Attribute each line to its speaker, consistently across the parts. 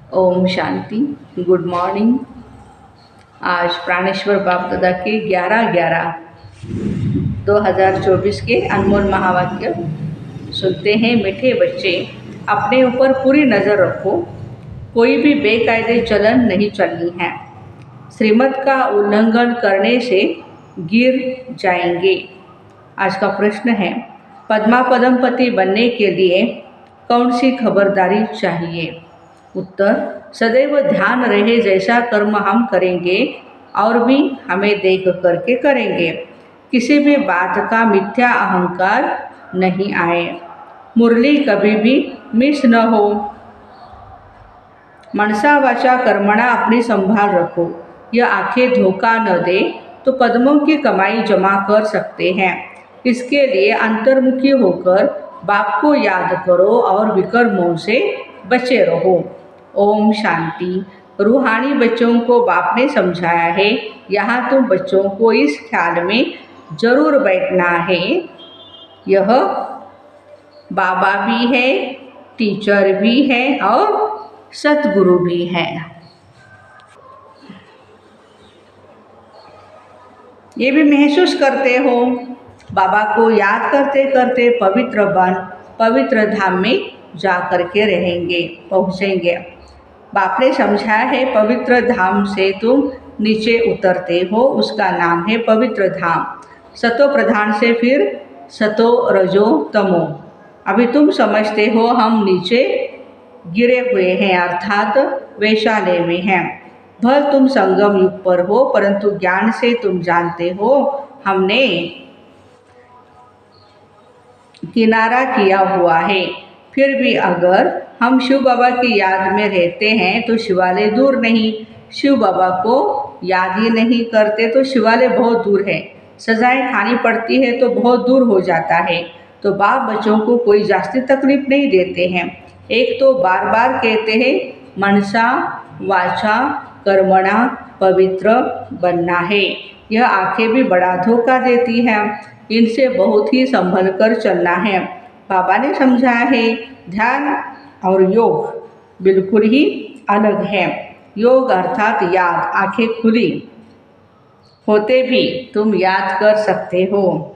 Speaker 1: Om Shanti. Good morning. आज प्राणेश्वर बाप दादा के 11/11/2024 के अनमोल महावाक्य सुनते हैं। मीठे बच्चे, अपने ऊपर पूरी नज़र रखो। कोई भी बेकायदे चलन नहीं चलनी है। श्रीमत का उल्लंघन करने से गिर जाएंगे। आज का प्रश्न है, पद्मा पदमपति बनने के लिए कौन सी खबरदारी चाहिए? उत्तर, सदैव ध्यान रहे जैसा कर्म हम करेंगे और भी हमें देख करके करेंगे। किसी भी बात का मिथ्या अहंकार नहीं आए। मुरली कभी भी मिस न हो। मनसा वाचा कर्मणा अपनी संभाल रखो। यह आंखें धोखा न दे तो पद्मों की कमाई जमा कर सकते हैं। इसके लिए अंतर्मुखी होकर बाप को याद करो और विकर्मों से बचे रहो। ओम शांति। रूहानी बच्चों को बाप ने समझाया है, यहाँ तुम बच्चों को इस ख्याल में जरूर बैठना है, यह बाबा भी है, टीचर भी है और सतगुरु भी है। ये भी महसूस करते हो, बाबा को याद करते करते पवित्र धाम में जा करके रहेंगे, पहुँचेंगे। बाप ने समझाया है, पवित्र धाम से तुम नीचे उतरते हो, उसका नाम है पवित्र धाम। सतो प्रधान से फिर सतो रजो तमो। अभी तुम समझते हो हम नीचे गिरे हुए हैं, अर्थात वैशाल्य में हैं। भल तुम संगम युग पर हो, परंतु ज्ञान से तुम जानते हो हमने किनारा किया हुआ है। फिर भी अगर हम शिव बाबा की याद में रहते हैं तो शिवालय दूर नहीं। शिव बाबा को याद ही नहीं करते तो शिवालय बहुत दूर है। सजाएं खानी पड़ती है तो बहुत दूर हो जाता है। तो बाप बच्चों को कोई जास्ती तकलीफ नहीं देते हैं। एक तो बार बार कहते हैं, मनसा वाचा कर्मणा पवित्र बनना है। यह आंखें भी बड़ा धोखा देती हैं, इनसे बहुत ही संभल कर चलना है। बाबा ने समझाया है, ध्यान और योग बिल्कुल ही अलग है। योग अर्थात याद, आंखें खुली होते भी तुम याद कर सकते हो।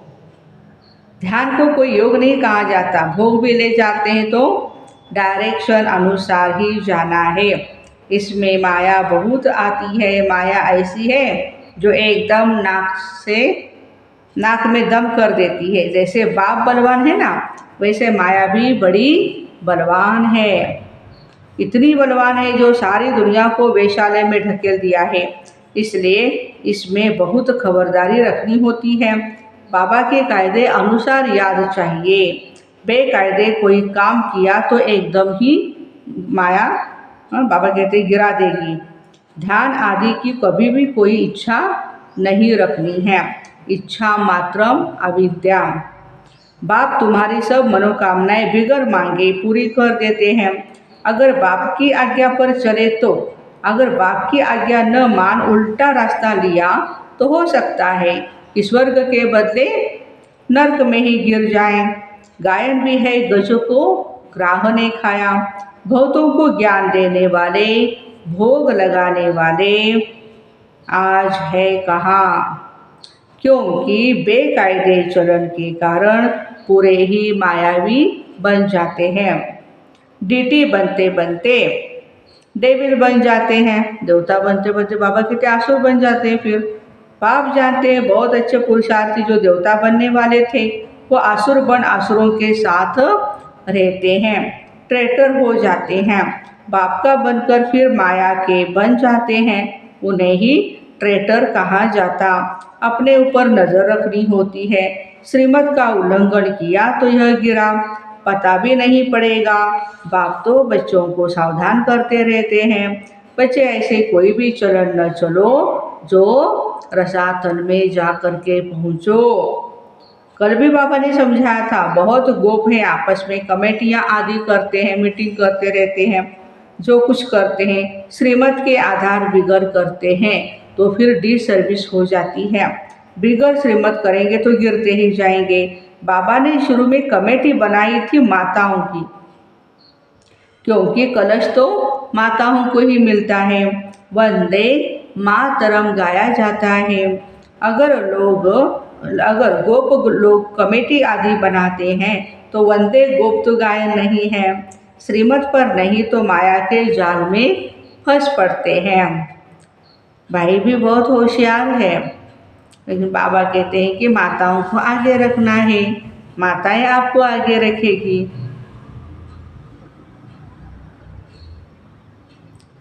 Speaker 1: ध्यान को कोई योग नहीं कहा जाता। भोग भी ले जाते हैं तो डायरेक्शन अनुसार ही जाना है। इसमें माया बहुत आती है। माया ऐसी है जो एकदम नाक में दम कर देती है। जैसे बाप बलवान है ना, वैसे माया भी बड़ी बलवान है। इतनी बलवान है जो सारी दुनिया को वैशाल्य में ढकेल दिया है। इसलिए इसमें बहुत खबरदारी रखनी होती है। बाबा के कायदे अनुसार याद चाहिए। बेकायदे कोई काम किया तो एकदम ही माया, बाबा कहते गिरा देगी। ध्यान आदि की कभी भी कोई इच्छा नहीं रखनी है। इच्छा मात्रम अविद्या। बाप तुम्हारी सब मनोकामनाएं बिगर मांगे पूरी कर देते हैं। अगर बाप की आज्ञा पर चले तो। अगर बाप की आज्ञा न मान उल्टा रास्ता लिया तो हो सकता है कि स्वर्ग के बदले नर्क में ही गिर जाएं। गायन भी है, गजों को ग्राह ने खाया। बहुतों को ज्ञान देने वाले, भोग लगाने वाले आज है कहाँ? क्योंकि बेकायदे चलन के कारण पूरे ही मायावी बन जाते हैं। डीटी बनते बनते डेविल बन जाते हैं। देवता बनते बनते बाबा कहते आसुर बन जाते हैं। फिर बाप जानते हैं, बहुत अच्छे पुरुषार्थी जो देवता बनने वाले थे वो आसुर बन आसुरों के साथ रहते हैं, ट्रेटर हो जाते हैं। बाप का बनकर फिर माया के बन जाते हैं, उन्हें ही ट्रेटर कहा जाता। अपने ऊपर नज़र रखनी होती है। श्रीमत का उल्लंघन किया तो यह गिरा, पता भी नहीं पड़ेगा। बाप तो बच्चों को सावधान करते रहते हैं, बच्चे ऐसे कोई भी चलन न चलो जो रसातल में जा कर के पहुँचो। कल भी बाबा ने समझाया था, बहुत गोप हैं, आपस में कमेटियाँ आदि करते हैं, मीटिंग करते रहते हैं, जो कुछ करते हैं श्रीमत के आधार बिगड़ करते हैं तो फिर डिसर्विस हो जाती है। बिगड़ श्रीमत करेंगे तो गिरते ही जाएंगे। बाबा ने शुरू में कमेटी बनाई थी माताओं की, क्योंकि कलश तो माताओं को ही मिलता है। वंदे मातरम गाया जाता है। अगर गोप लोग कमेटी आदि बनाते हैं तो वंदे गोप तो गायन नहीं है। श्रीमत पर नहीं तो माया के जाल में फंस पड़ते हैं। भाई भी बहुत होशियार है, लेकिन बाबा कहते हैं कि माताओं को आगे रखना है, माताएं आपको आगे रखेगी।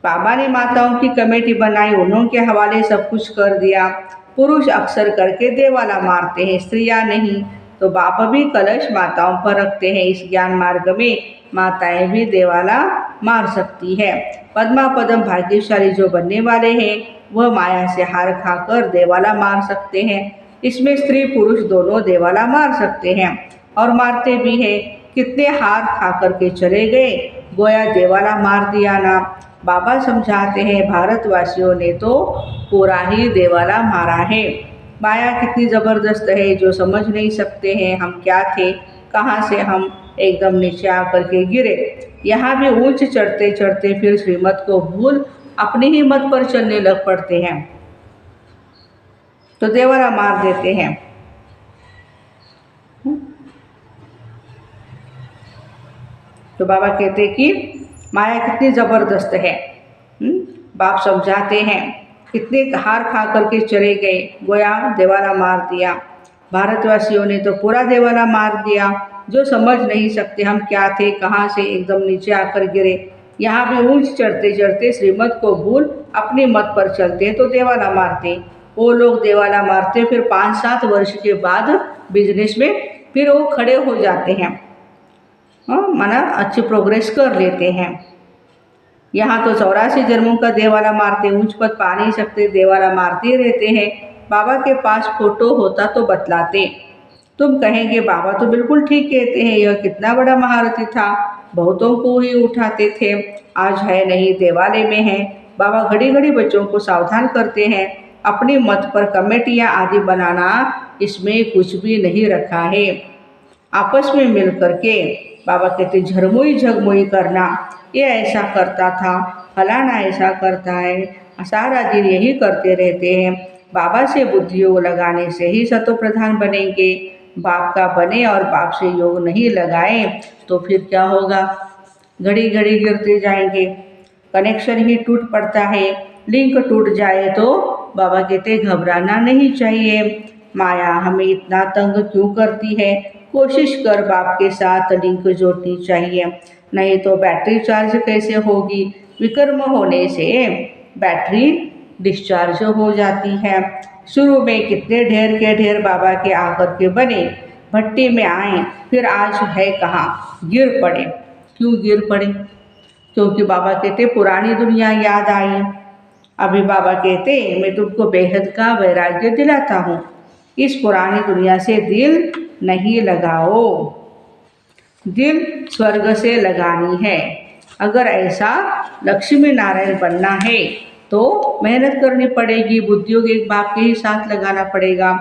Speaker 1: बाबा ने माताओं की कमेटी बनाई, उन्होंने के हवाले सब कुछ कर दिया। पुरुष अक्सर करके देवाला मारते हैं, स्त्रियां नहीं। तो बाबा भी कलश माताओं पर रखते हैं। इस ज्ञान मार्ग में माताएं भी देवाला मार सकती है। पद्मा पदम भाग्यशाली जो बनने वाले हैं वह माया से हार खाकर देवाला मार सकते हैं। इसमें स्त्री पुरुष दोनों देवाला मार सकते हैं और मारते भी हैं। कितने हार खा करके चले गए, गोया देवाला मार दिया ना। बाबा समझाते हैं भारतवासियों ने तो पूरा ही देवाला मारा है। माया कितनी ज़बरदस्त है जो समझ नहीं सकते हैं हम क्या थे, कहाँ से हम एकदम नीचे आकर के गिरे। यहाँ भी ऊंच चढ़ते चढ़ते फिर श्रीमत को भूल अपनी ही मत पर चलने लग पड़ते हैं तो देवाला मार देते हैं। तो बाबा कहते कि माया कितनी ज़बरदस्त है। बाप समझाते हैं कितने हार खा करके चले गए, गोया देवाला मार दिया। भारतवासियों ने तो पूरा देवाला मार दिया, जो समझ नहीं सकते हम क्या थे, कहाँ से एकदम नीचे आकर गिरे। यहाँ भी ऊंच चढ़ते चढ़ते श्रीमत को भूल अपनी मत पर चलते तो देवाला मारते। वो लोग देवाला मारते, फिर 5-7 वर्ष के बाद बिजनेस में फिर वो खड़े हो जाते हैं, माना अच्छी प्रोग्रेस कर लेते हैं। यहाँ तो 84 जन्मों का देवाला मारते, ऊंच पद पा नहीं सकते, देवाला मारते रहते हैं। बाबा के पास फोटो होता तो बतलाते। तुम कहेंगे बाबा तो बिल्कुल ठीक कहते हैं, यह कितना बड़ा महारथी था, बहुतों को ही उठाते थे, आज है नहीं, देवालय में है। बाबा घड़ी घड़ी बच्चों को सावधान करते हैं, अपनी मत पर कमेटियाँ आदि बनाना इसमें कुछ भी नहीं रखा है। आपस में मिल करके बाबा कहते झरमुई झगमुई करना, ये ऐसा करता था, फलाना ऐसा करता है, सारा दिन यही करते रहते हैं। बाबा से बुद्धि योग लगाने से ही सतो प्रधान बनेंगे। बाप का बने और बाप से योग नहीं लगाए तो फिर क्या होगा, घड़ी घड़ी गिरते जाएंगे, कनेक्शन ही टूट पड़ता है। लिंक टूट जाए तो बाबा कहते घबराना नहीं चाहिए। माया हमें इतना तंग क्यों करती है, कोशिश कर बाप के साथ लिंक जोड़नी चाहिए, नहीं तो बैटरी चार्ज कैसे होगी। विकर्म होने से बैटरी डिस्चार्ज हो जाती है। शुरू में कितने ढेर के ढेर बाबा के आकर के बने, भट्टी में आए, फिर आज है कहाँ, गिर पड़े। क्यों गिर पड़े, क्योंकि बाबा कहते पुरानी दुनिया याद आई। अभी बाबा कहते मैं तुमको बेहद का वैराग्य दिलाता हूँ, इस पुरानी दुनिया से दिल नहीं लगाओ, दिल स्वर्ग से लगानी है। अगर ऐसा लक्ष्मी नारायण बनना है तो मेहनत करनी पड़ेगी, बुद्धियों के एक बाप के ही साथ लगाना पड़ेगा।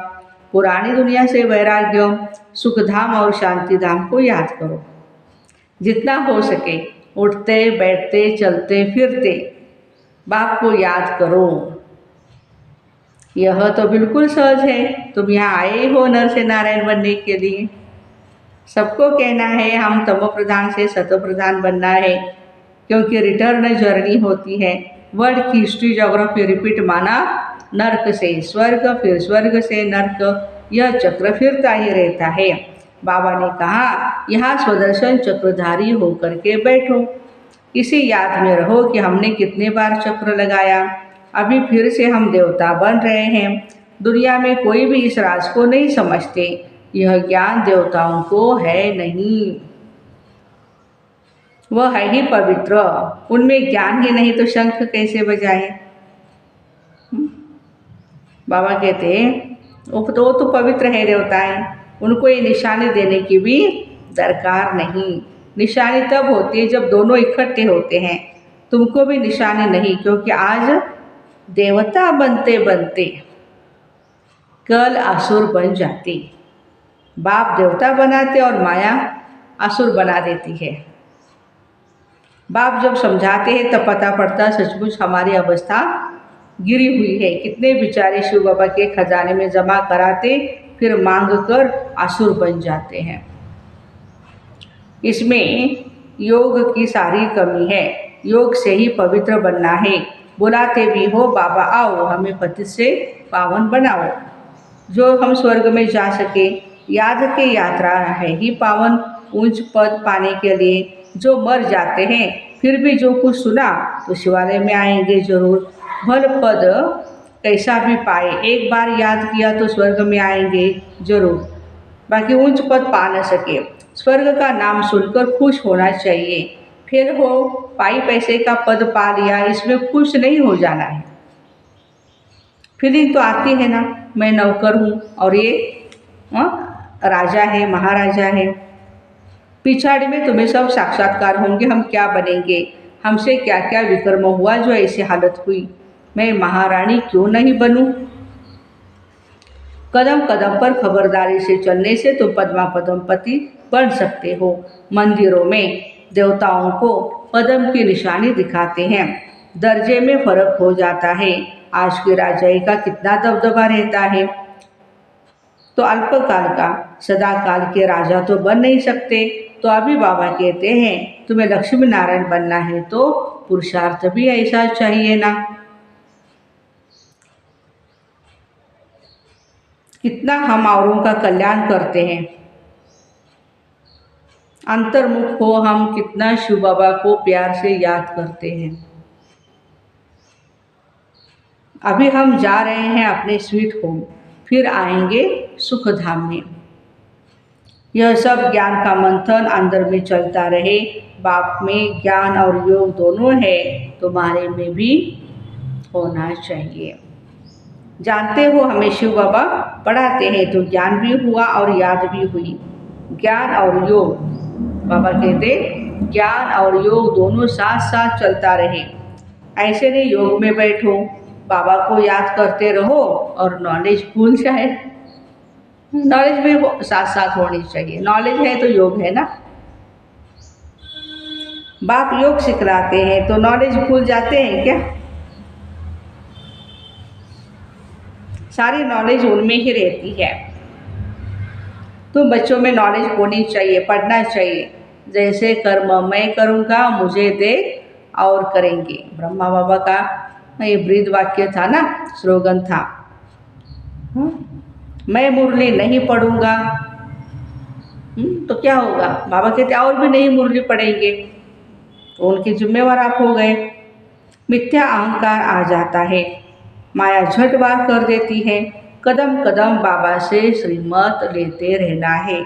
Speaker 1: पुरानी दुनिया से वैराग्य, सुख धाम और शांति धाम को याद करो, जितना हो सके उठते बैठते चलते फिरते बाप को याद करो। यह तो बिल्कुल सहज है, तुम यहाँ आए हो नर से नारायण बनने के लिए। सबको कहना है हम तमो प्रधान से सतो प्रधान बनना है, क्योंकि रिटर्न जर्नी होती है। वर्ल्ड की हिस्ट्री ज्योग्राफी रिपीट माना, नर्क से स्वर्ग फिर स्वर्ग से नर्क, यह चक्र फिरता ही रहता है। बाबा ने कहा यहाँ स्वदर्शन चक्रधारी होकर के बैठो, इसी याद में रहो कि हमने कितने बार चक्र लगाया, अभी फिर से हम देवता बन रहे हैं। दुनिया में कोई भी इस राज को नहीं समझते, यह ज्ञान देवताओं को है नहीं, वह है ही पवित्र, उनमें ज्ञान ही नहीं तो शंख कैसे बजाए। बाबा कहते वो तो पवित्र है देवताएं, उनको ये निशानी देने की भी दरकार नहीं। निशानी तब होती है जब दोनों इकट्ठे होते हैं। तुमको भी निशानी नहीं, क्योंकि आज देवता बनते बनते कल असुर बन जाती। बाप देवता बनाते और माया असुर बना देती है। बाप जब समझाते हैं तब पता पड़ता सचमुच हमारी अवस्था गिरी हुई है। कितने बेचारे शिव बाबा के खजाने में जमा कराते, फिर मांग कर आसुर बन जाते हैं। इसमें योग की सारी कमी है। योग से ही पवित्र बनना है। बुलाते भी हो बाबा आओ, हमें पति से पावन बनाओ। जो हम स्वर्ग में जा सके, याद की यात्रा है ही पावन। ऊंच पद पाने के लिए जो मर जाते हैं, फिर भी जो कुछ सुना तो शिवालय में आएंगे जरूर। भल पद कैसा भी पाए, एक बार याद किया तो स्वर्ग में आएंगे जरूर। बाकी ऊंच पद पा न सके, स्वर्ग का नाम सुनकर खुश होना चाहिए। फिर हो पाई पैसे का पद पा लिया, इसमें खुश नहीं हो जाना है। फीलिंग तो आती है ना, मैं नौकर हूँ और ये राजा है, महाराजा है। पिछाड़ी में तुम्हें सब साक्षात्कार होंगे, हम क्या बनेंगे, हमसे क्या क्या विकर्म हुआ जो ऐसी हालत हुई। मैं महारानी क्यों नहीं बनूं? कदम कदम पर खबरदारी से चलने से तुम पद्मा पद्मपति बन सकते हो। मंदिरों में देवताओं को पद्म की निशानी दिखाते हैं, दर्जे में फर्क हो जाता है। आज के राजाई का कितना दबदबा रहता है, तो अल्पकाल का सदा काल के राजा तो बन नहीं सकते। तो अभी बाबा कहते हैं तुम्हें लक्ष्मी नारायण बनना है तो पुरुषार्थ भी ऐसा चाहिए ना। कितना हम औरों का कल्याण करते हैं, अंतर्मुख हो हम, कितना शिव बाबा को प्यार से याद करते हैं। अभी हम जा रहे हैं अपने स्वीट होम, फिर आएंगे सुख धाम में। यह सब ज्ञान का मंथन अंदर में चलता रहे। बाप में ज्ञान और योग दोनों है, तुम्हारे में भी होना चाहिए। जानते हो हमें शिव बाबा पढ़ाते हैं तो ज्ञान भी हुआ और याद भी हुई। ज्ञान और योग, बाबा कहते ज्ञान और योग दोनों साथ साथ चलता रहे। ऐसे नहीं योग में बैठो, बाबा को याद करते रहो और नॉलेज भूल जाए। नॉलेज भी साथ साथ होनी चाहिए। नॉलेज है तो योग है ना। बाप योग सिखलाते हैं तो नॉलेज भूल जाते हैं क्या? सारी नॉलेज उनमें ही रहती है। तो बच्चों में नॉलेज होनी चाहिए, पढ़ना चाहिए। जैसे कर्म मैं करूँगा मुझे दे और करेंगे, ब्रह्मा बाबा का ये ब्रीद वाक्य था ना, स्लोगन था। मैं मुरली नहीं पढ़ूंगा तो क्या होगा? बाबा कहते और भी नहीं मुरली पढ़ेंगे, तो उनके जिम्मेवार आप हो गए। मिथ्या अहंकार आ जाता है, माया झट वार कर देती है। कदम कदम बाबा से श्रीमत लेते रहना है,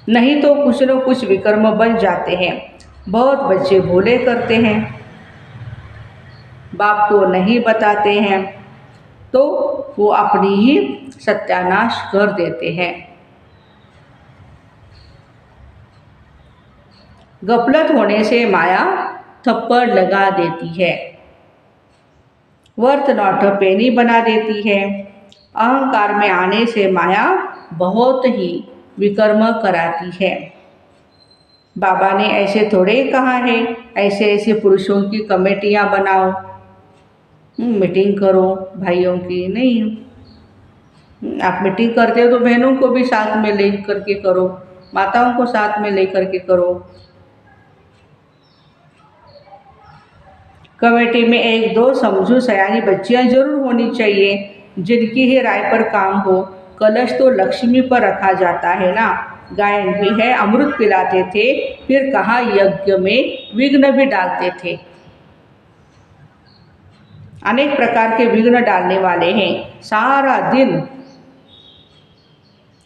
Speaker 1: नहीं तो कुछ न कुछ विकर्म बन जाते हैं। बहुत बच्चे भोले करते हैं, बाप को नहीं बताते हैं तो वो अपनी ही सत्यानाश कर देते हैं। गफलत होने से माया थप्पड़ लगा देती है, वर्थ नॉट अ पेनी बना देती है। अहंकार में आने से माया बहुत ही विकर्म कराती है। बाबा ने ऐसे थोड़े कहा है, ऐसे ऐसे पुरुषों की कमेटियां बनाओ, मीटिंग करो भाइयों की। नहीं, आप मीटिंग करते हो तो बहनों को भी साथ में ले करके करो, माताओं को साथ में ले करके करो। कमेटी में एक दो समझू सयानी बच्चियां जरूर होनी चाहिए, जिनकी ही राय पर काम हो। कलश तो लक्ष्मी पर रखा जाता है ना। गायन भी है, अमृत पिलाते थे, फिर कहाँ यज्ञ में विघ्न भी डालते थे। अनेक प्रकार के विघ्न डालने वाले हैं। सारा दिन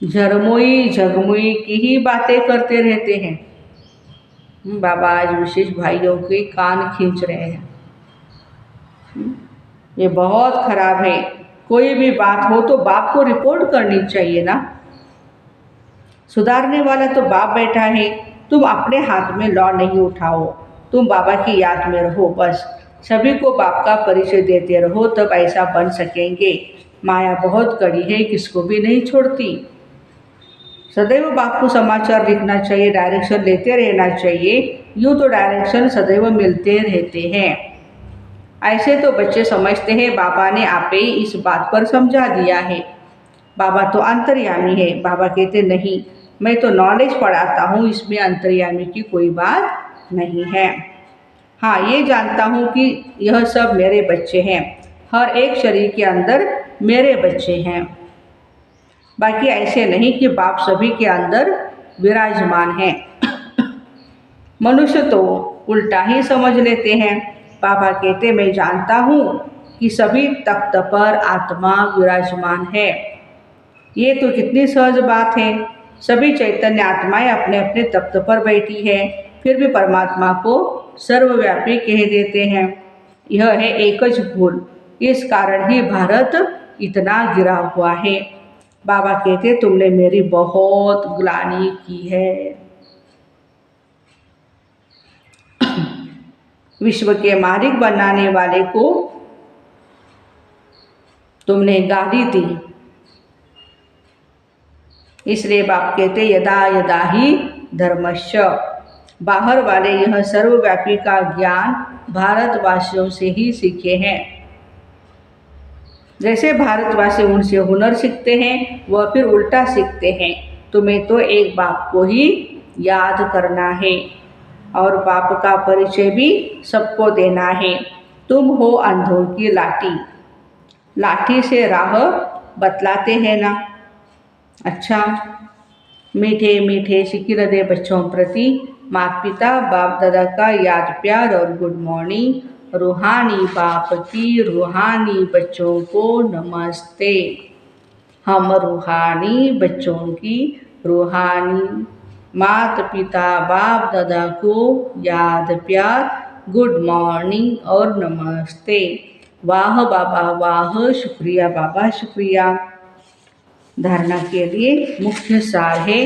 Speaker 1: झरमोई झगमुई की ही बातें करते रहते हैं। बाबा आज विशेष भाइयों के कान खींच रहे हैं। ये बहुत खराब है। कोई भी बात हो तो बाप को रिपोर्ट करनी चाहिए ना। सुधारने वाला तो बाप बैठा है, तुम अपने हाथ में लॉ नहीं उठाओ, तुम बाबा की याद में रहो बस। सभी को बाप का परिचय देते रहो, तब ऐसा बन सकेंगे। माया बहुत कड़ी है, किसको भी नहीं छोड़ती। सदैव बाप को समाचार लिखना चाहिए, डायरेक्शन लेते रहना चाहिए। यूँ तो डायरेक्शन सदैव मिलते रहते हैं। ऐसे तो बच्चे समझते हैं बाबा ने आपे इस बात पर समझा दिया है, बाबा तो अंतर्यामी है। बाबा कहते नहीं, मैं तो नॉलेज पढ़ाता हूँ, इसमें अंतर्यामी की कोई बात नहीं है। हाँ, ये जानता हूँ कि यह सब मेरे बच्चे हैं, हर एक शरीर के अंदर मेरे बच्चे हैं। बाकी ऐसे नहीं कि बाप सभी के अंदर विराजमान हैं। मनुष्य तो उल्टा ही समझ लेते हैं। बाबा कहते मैं जानता हूँ कि सभी तख्त पर आत्मा विराजमान है। ये तो कितनी सहज बात है। सभी चैतन्य आत्माएं अपने अपने तख्त पर बैठी है, फिर भी परमात्मा को सर्वव्यापी कह देते हैं। यह है एकच भूल, इस कारण ही भारत इतना गिरा हुआ है। बाबा कहते तुमने मेरी बहुत ग्लानि की है। विश्व के मालिक बनाने वाले को तुमने गाली दी। इसलिए बाप कहते यदा यदा ही धर्मस्य। बाहर वाले यह सर्वव्यापी का ज्ञान भारतवासियों से ही सीखे हैं। जैसे भारतवासी उनसे हुनर सीखते हैं, वह फिर उल्टा सीखते हैं। तुम्हें तो एक बाप को ही याद करना है और बाप का परिचय भी सबको देना है। तुम हो अंधों की लाठी, लाठी से राह बतलाते हैं ना। अच्छा, मीठे मीठे सिकिलदे बच्चों प्रति माता पिता बाप दादा का याद प्यार और गुड मॉर्निंग। रूहानी बाप की रूहानी बच्चों को नमस्ते। हम रूहानी बच्चों की रूहानी माता पिता बाप दादा को याद प्यार, गुड मॉर्निंग और नमस्ते। वाह बाबा वाह, शुक्रिया बाबा शुक्रिया। धारणा के लिए मुख्य सार है,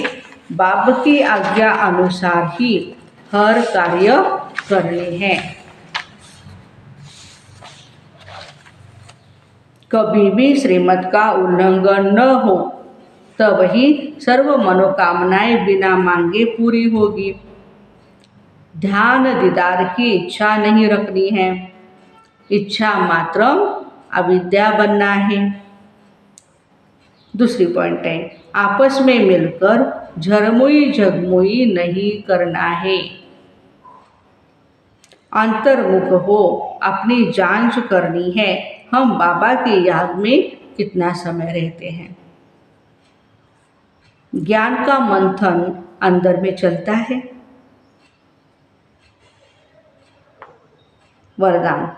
Speaker 1: बाप की आज्ञा अनुसार ही हर कार्य करने हैं। कभी भी श्रीमत का उल्लंघन न हो, तब ही सर्व मनोकामनाएं बिना मांगे पूरी होगी। ध्यान दीदार की इच्छा नहीं रखनी है, इच्छा मात्र अविद्या बनना है। दूसरी पॉइंट है, आपस में मिलकर झरमुई झगमुई नहीं करना है। अंतर्मुख हो, अपनी जांच करनी है, हम बाबा की याद में कितना समय रहते हैं। ज्ञान का मंथन अंदर में चलता है। वरदान,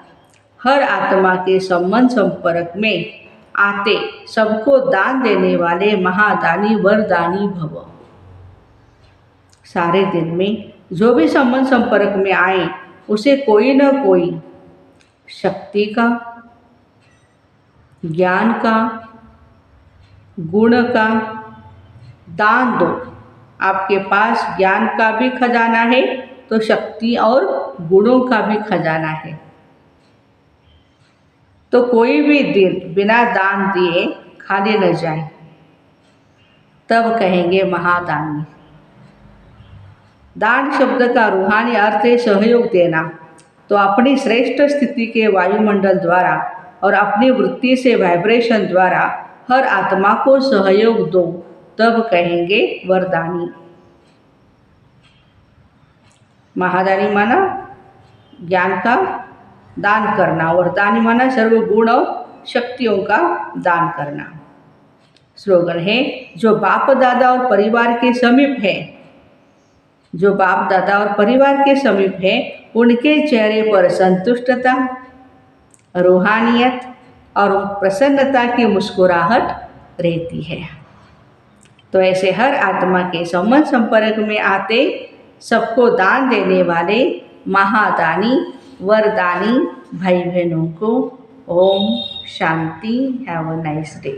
Speaker 1: हर आत्मा के संबंध संपर्क में आते सबको दान देने वाले महादानी वरदानी भव। सारे दिन में जो भी संबंध संपर्क में आए, उसे कोई न कोई शक्ति का, ज्ञान का, गुण का दान दो। आपके पास ज्ञान का भी खजाना है तो शक्ति और गुणों का भी खजाना है। तो कोई भी दिन बिना दान दिए खाली न जाए, तब कहेंगे महादानी। दान शब्द का रूहानी अर्थ है सहयोग देना। तो अपनी श्रेष्ठ स्थिति के वायुमंडल द्वारा और अपनी वृत्ति से वाइब्रेशन द्वारा हर आत्मा को सहयोग दो, तब कहेंगे वरदानी। महादानी माना ज्ञान का दान करना, वरदानी माना सर्वगुण और शक्तियों का दान करना। स्लोगन है, जो बाप दादा और परिवार के समीप है, जो बाप दादा और परिवार के समीप है, उनके चेहरे पर संतुष्टता, रूहानियत और प्रसन्नता की मुस्कुराहट रहती है। तो ऐसे हर आत्मा के संबंध संपर्क में आते सबको दान देने वाले महादानी वरदानी भाई बहनों को ओम शांति। Have a nice day.